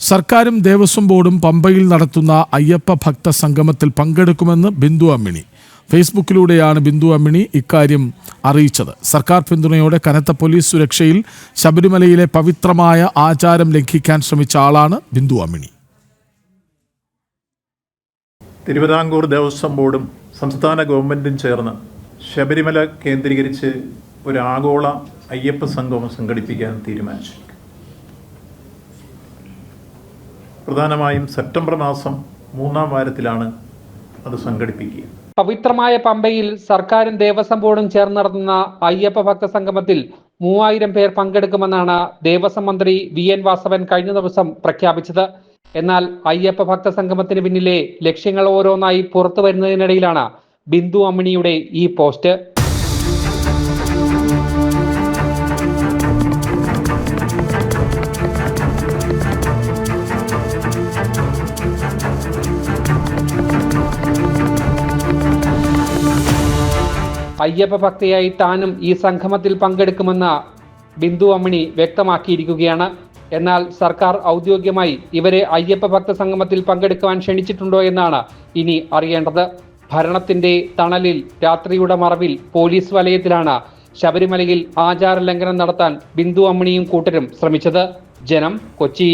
സർക്കാരും ദേവസ്വം ബോർഡും പമ്പയിൽ നടത്തുന്ന അയ്യപ്പ ഭക്ത സംഗമത്തിൽ പങ്കെടുക്കുമെന്ന് ബിന്ദു അമ്മിണി. ഫേസ്ബുക്കിലൂടെയാണ് ബിന്ദു അമ്മിണി ഇക്കാര്യം അറിയിച്ചത്. സർക്കാർ പിന്തുണയോടെ കനത്ത പോലീസ് സുരക്ഷയിൽ ശബരിമലയിലെ പവിത്രമായ ആചാരം ലംഘിക്കാൻ ശ്രമിച്ച ആളാണ് ബിന്ദു അമ്മിണി. തിരുവിതാംകൂർ ദേവസ്വം ബോർഡും സംസ്ഥാന ഗവൺമെൻറ്റും ചേർന്ന് ശബരിമല കേന്ദ്രീകരിച്ച് ഒരു ആഗോള അയ്യപ്പ സംഗമം സംഘടിപ്പിക്കാൻ തീരുമാനിച്ചു. പ്രധാനമായും സെപ്റ്റംബർ മാസം 3-ാം വാരത്തിലാണ് അത് സംഘടിപ്പിക്കുക. പവിത്രമായ പമ്പയിൽ സർക്കാരും ദേവസ്വം ബോർഡും ചേർന്ന് നടത്തുന്ന അയ്യപ്പ ഭക്ത സംഗമത്തിൽ 3000 പേർ പങ്കെടുക്കുമെന്നാണ് ദേവസ്വം മന്ത്രി VN വാസവൻ കഴിഞ്ഞ ദിവസം പ്രഖ്യാപിച്ചത്. എന്നാൽ അയ്യപ്പ ഭക്ത സംഗമത്തിന് പിന്നിലെ ലക്ഷ്യങ്ങൾ ഓരോന്നായി പുറത്തു വരുന്നതിനിടയിലാണ് ബിന്ദു അമ്മിണിയുടെ ഈ പോസ്റ്റ്. അയ്യപ്പ ഭക്തയായി താനും ഈ സംഗമത്തിൽ പങ്കെടുക്കുമെന്ന് ബിന്ദു അമ്മിണി വ്യക്തമാക്കിയിരിക്കുകയാണ്. എന്നാൽ സർക്കാർ ഔദ്യോഗികമായി ഇവരെ അയ്യപ്പ ഭക്ത സംഗമത്തിൽ പങ്കെടുക്കുവാൻ ക്ഷണിച്ചിട്ടുണ്ടോ എന്നാണ് ഇനി അറിയേണ്ടത്. ഭരണത്തിന്റെ തണലിൽ രാത്രിയുടെ മറവിൽ പോലീസ് വലയത്തിലാണ് ശബരിമലയിൽ ആചാര ലംഘനം നടത്താൻ ബിന്ദു അമ്മിണിയും കൂട്ടരും ശ്രമിച്ചത്. ജനം, കൊച്ചി.